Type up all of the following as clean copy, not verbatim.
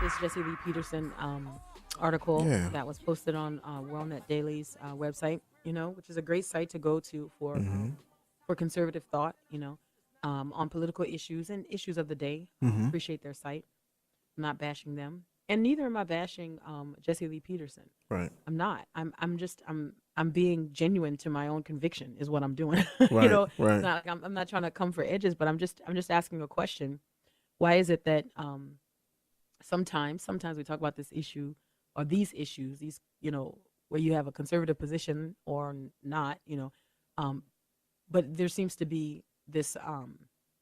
this Jesse Lee Peterson article Yeah. that was posted on WorldNet Daily's website, which is a great site to go to Mm-hmm. for conservative thought, on political issues and issues of the day. Mm-hmm. Appreciate their site. I'm not bashing them, and neither am I bashing Jesse Lee Peterson. Right. I'm not. I'm being genuine to my own conviction is what I'm doing. Right. It's Right. not like I'm not trying to come for edges, but I'm just asking a question. Why is it that sometimes we talk about this issue or these issues, these where you have a conservative position or not, um, but there seems to be this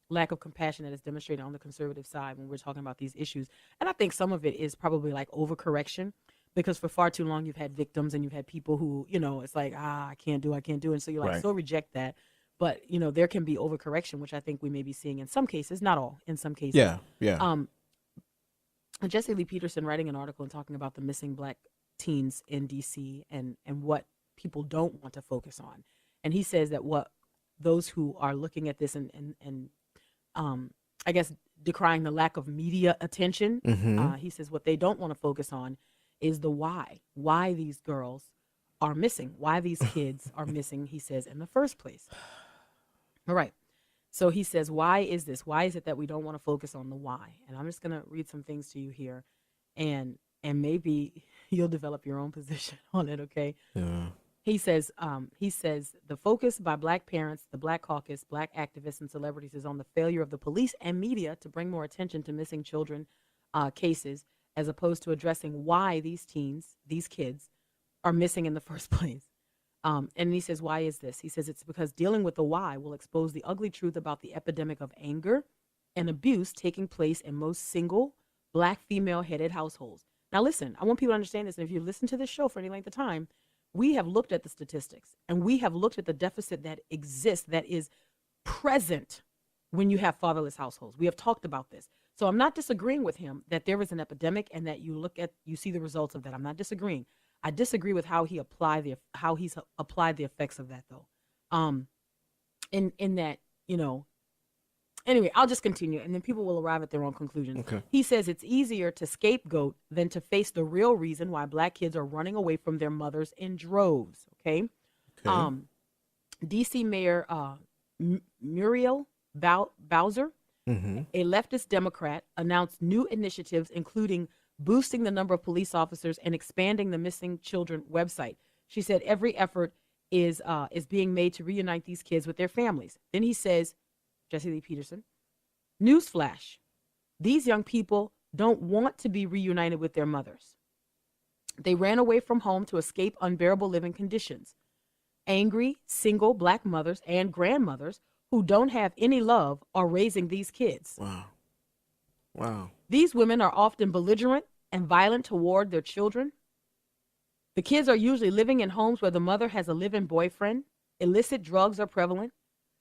lack of compassion that is demonstrated on the conservative side when we're talking about these issues. And I think some of it is probably like overcorrection because for far too long you've had victims and you've had people who, it's like, I can't do it. And so you're like, Right. so reject that. But, there can be overcorrection, which I think we may be seeing in some cases, not all, in some cases. Yeah. Yeah. Um, Jesse Lee Peterson writing an article and talking about the missing black teens in DC and what people don't want to focus on. And he says that what those who are looking at this and um, I guess decrying the lack of media attention, Mm-hmm. he says what they don't want to focus on is the why these girls are missing, why these kids are missing, he says, in the first place. All right. So he says, why is this? Why is it that we don't want to focus on the why? And I'm just going to read some things to you here and maybe you'll develop your own position on it, okay? Yeah. He says the focus by black parents, the black caucus, black activists and celebrities is on the failure of the police and media to bring more attention to missing children cases as opposed to addressing why these kids are missing in the first place. And he says, why is this? He says it's because dealing with the why will expose the ugly truth about the epidemic of anger and abuse taking place in most single black female headed households. Now, listen, I want people to understand this. And if you listen to this show for any length of time, we have looked at the statistics and we have looked at the deficit that exists, that is present when you have fatherless households. We have talked about this. So I'm not disagreeing with him that there is an epidemic and that you see the results of that. I'm not disagreeing. I disagree with how he's applied the effects of that though. Um, in that, anyway, I'll just continue and then people will arrive at their own conclusions. Okay. He says it's easier to scapegoat than to face the real reason why black kids are running away from their mothers in droves. Okay. Okay. Um, DC Mayor Muriel Bowser, Mm-hmm. a leftist Democrat, announced new initiatives, including boosting the number of police officers and expanding the missing children website. She said every effort is being made to reunite these kids with their families. Then he says, Jesse Lee Peterson, newsflash: these young people don't want to be reunited with their mothers. They ran away from home to escape unbearable living conditions. Angry, single black mothers and grandmothers who don't have any love are raising these kids. Wow. Wow. These women are often belligerent and violent toward their children. The kids are usually living in homes where the mother has a live-in boyfriend. Illicit drugs are prevalent.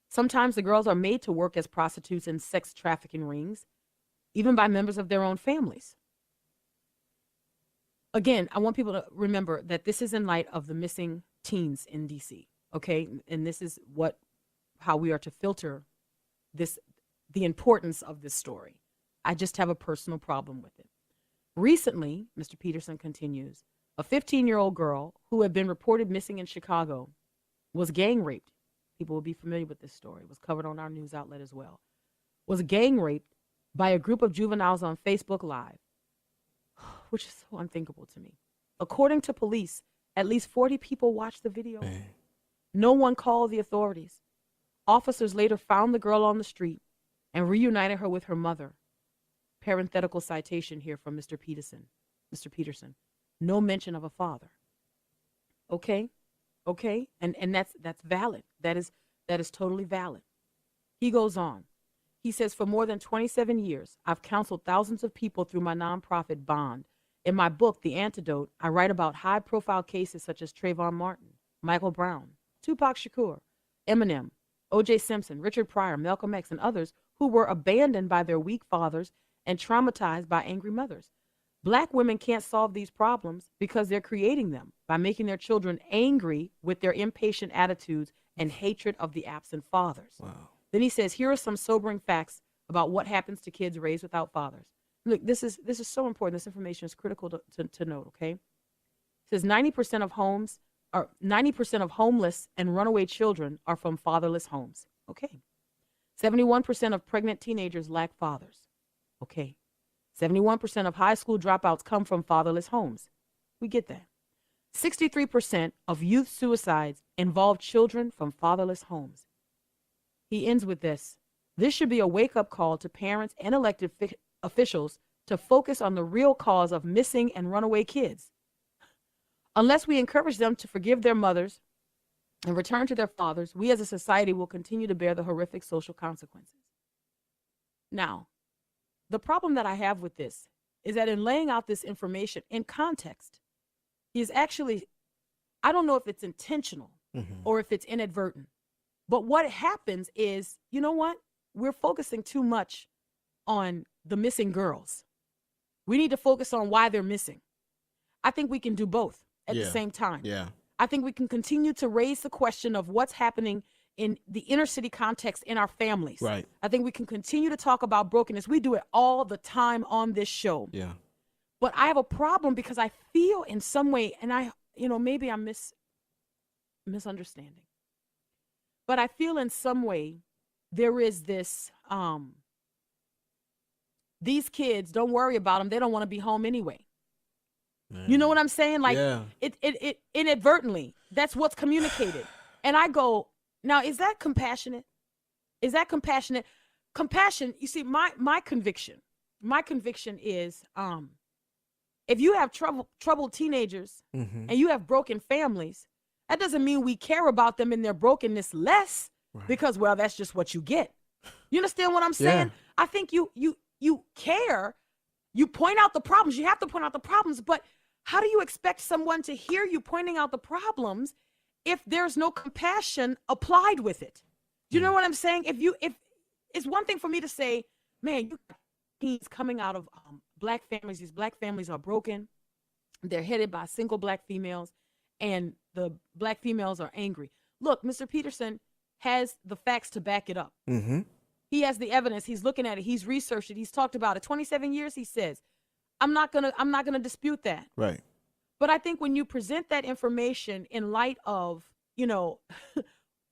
Sometimes the girls are made to work as prostitutes in sex trafficking rings, even by members of their own families. Again, I want people to remember that this is in light of the missing teens in DC, okay? And this is how we are to filter this, the importance of this story. I just have a personal problem with it. Recently, Mr. Peterson continues, a 15-year-old girl who had been reported missing in Chicago was gang raped. People will be familiar with this story. It was covered on our news outlet as well. Was gang raped by a group of juveniles on Facebook Live, which is so unthinkable to me. According to police, at least 40 people watched the video. Man. No one called the authorities. Officers later found the girl on the street and reunited her with her mother. Parenthetical citation here from Mr. Peterson. Mr. Peterson. No mention of a father. Okay? Okay? And that's valid. That is totally valid. He goes on. He says, for more than 27 years, I've counseled thousands of people through my nonprofit Bond. In my book, The Antidote, I write about high-profile cases such as Trayvon Martin, Michael Brown, Tupac Shakur, Eminem, O.J. Simpson, Richard Pryor, Malcolm X, and others who were abandoned by their weak fathers and traumatized by angry mothers. Black women can't solve these problems because they're creating them by making their children angry with their impatient attitudes and hatred of the absent fathers. Wow. Then he says, here are some sobering facts about what happens to kids raised without fathers. Look, this is so important. This information is critical to note. Okay, it says 90% of homes are 90% of homeless and runaway children are from fatherless homes. Okay, 71% of pregnant teenagers lack fathers. Okay, 71% of high school dropouts come from fatherless homes. We get that. 63% of youth suicides involve children from fatherless homes. He ends with this. This should be a wake up call to parents and elected officials to focus on the real cause of missing and runaway kids. Unless we encourage them to forgive their mothers and return to their fathers, we as a society will continue to bear the horrific social consequences. Now, the problem that I have with this is that in laying out this information in context, he is actually, I don't know if it's intentional or if it's inadvertent, but what happens is, you know what? We're focusing too much on the missing girls. We need to focus on why they're missing. I think we can do both at the same time. Yeah. I think we can continue to raise the question of what's happening in the inner city context in our families. Right. I think we can continue to talk about brokenness. We do it all the time on this show. Yeah. But I have a problem because I feel in some way, and maybe I'm misunderstanding, but I feel in some way there is this, these kids, don't worry about them. They don't want to be home anyway. Man. You know what I'm saying? Like it inadvertently, that's what's communicated. And I go, now, is that compassionate? Is that compassionate? Compassion, you see, my conviction is, if you have troubled teenagers and you have broken families, that doesn't mean we care about them in their brokenness less because, well, that's just what you get. You understand what I'm saying? Yeah. I think you care. You point out the problems. You have to point out the problems. But how do you expect someone to hear you pointing out the problems if there's no compassion applied with it? Do you know what I'm saying? If it's one thing for me to say, man, he's coming out of black families. These black families are broken. They're headed by single black females, and the black females are angry. Look, Mr. Peterson has the facts to back it up. Mm-hmm. He has the evidence. He's looking at it. He's researched it. He's talked about it. 27 years, he says. I'm not gonna dispute that. Right. But I think when you present that information in light of,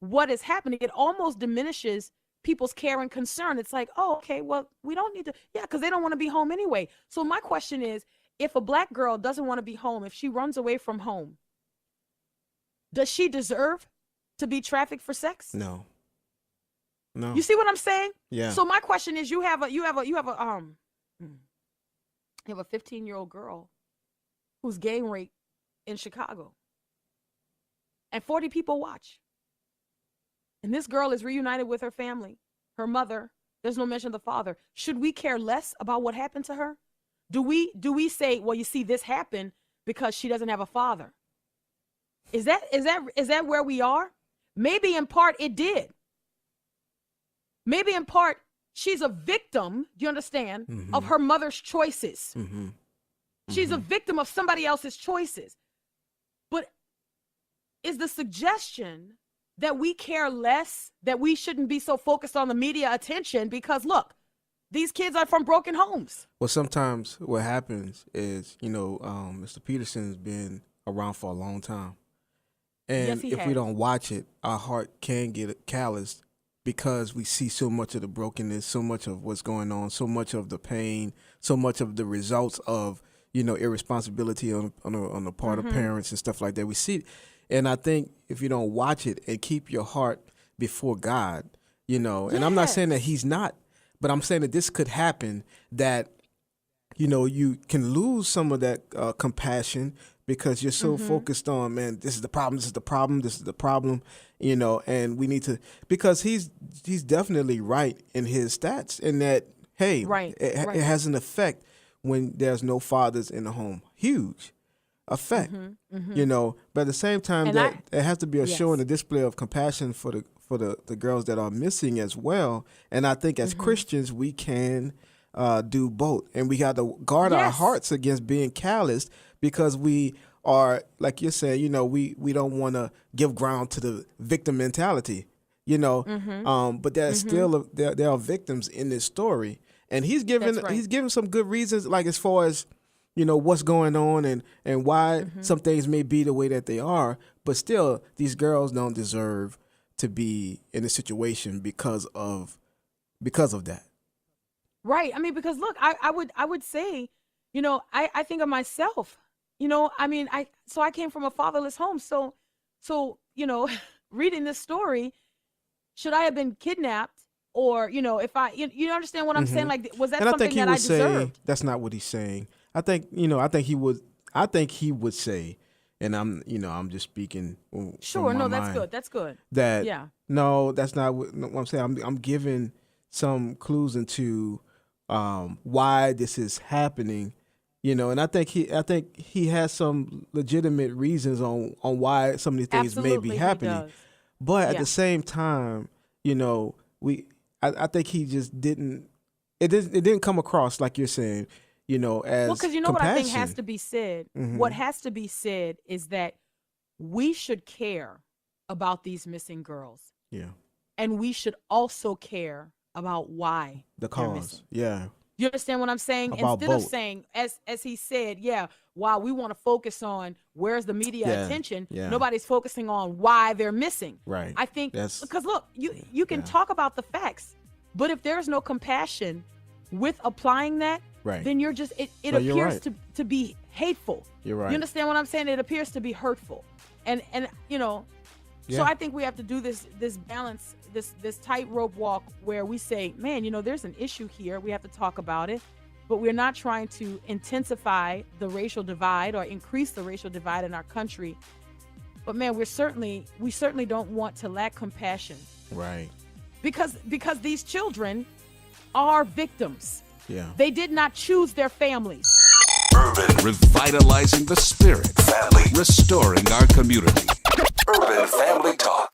what is happening, it almost diminishes people's care and concern. It's like, oh, okay, well, we don't need to, because they don't want to be home anyway. So my question is, if a black girl doesn't want to be home, if she runs away from home, does she deserve to be trafficked for sex? No. You see what I'm saying? Yeah. So my question is, you have a 15-year-old girl who's gang raped in Chicago, and 40 people watch. And this girl is reunited with her family, her mother. There's no mention of the father. Should we care less about what happened to her? Do we say, well, you see, this happened because she doesn't have a father? Is that where we are? Maybe in part it did. Maybe in part she's a victim, do you understand, of her mother's choices. Mm-hmm. She's a victim of somebody else's choices. But is the suggestion that we care less, that we shouldn't be so focused on the media attention because, look, these kids are from broken homes? Well, sometimes what happens is, Mr. Peterson's been around for a long time. And if we don't watch it, our heart can get calloused because we see so much of the brokenness, so much of what's going on, so much of the pain, so much of the results of, irresponsibility on the part of parents and stuff like that. We see, and I think if you don't watch it and keep your heart before God, and I'm not saying that he's not, but I'm saying that this could happen, that, you can lose some of that compassion because you're so focused on, man, this is the problem, and we need to, because he's definitely right in his stats in that, hey, it has an effect when there's no fathers in the home. Huge effect, but at the same time, it has to be a show and a display of compassion for the girls that are missing as well. And I think as Christians, we can do both. And we got to guard our hearts against being calloused, because we are, like you're saying, we don't want to give ground to the victim mentality, but there's still there are victims in this story. and he's giving some good reasons, like as far as what's going on and why some things may be the way that they are. But still, these girls don't deserve to be in a situation because of that. Right. I mean, because look, I would say, I think of myself. I came from a fatherless home. So reading this story, should I have been kidnapped? Or, if you understand what I'm saying? Like, was that something that I deserved? That's not what he's saying. I think he would say, and I'm just speaking. Sure. No, that's mind, good. That's good. No, that's not what I'm saying. I'm giving some clues into why this is happening, and I think he has some legitimate reasons on why some of these things Absolutely, may be happening. But at the same time, I think he just didn't. It didn't come across like you're saying, as because compassion. what I think has to be said. What has to be said is that we should care about these missing girls. Yeah. And we should also care about why the they're cause. missing. Yeah. You understand what I'm saying? About Instead both. of saying, as he said, while we want to focus on where's the media attention, nobody's focusing on why they're missing. Right. I think because look, you can talk about the facts, but if there's no compassion with applying that, then you're just it appears to be hateful. You're right. You understand what I'm saying? It appears to be hurtful. And so I think we have to do this balance, this tightrope walk where we say, man, there's an issue here. We have to talk about it, but we're not trying to intensify the racial divide or increase the racial divide in our country. But man, we certainly don't want to lack compassion. Right. Because these children are victims. Yeah. They did not choose their families. Urban, revitalizing the spirit, family, restoring our community. Urban Family Talk.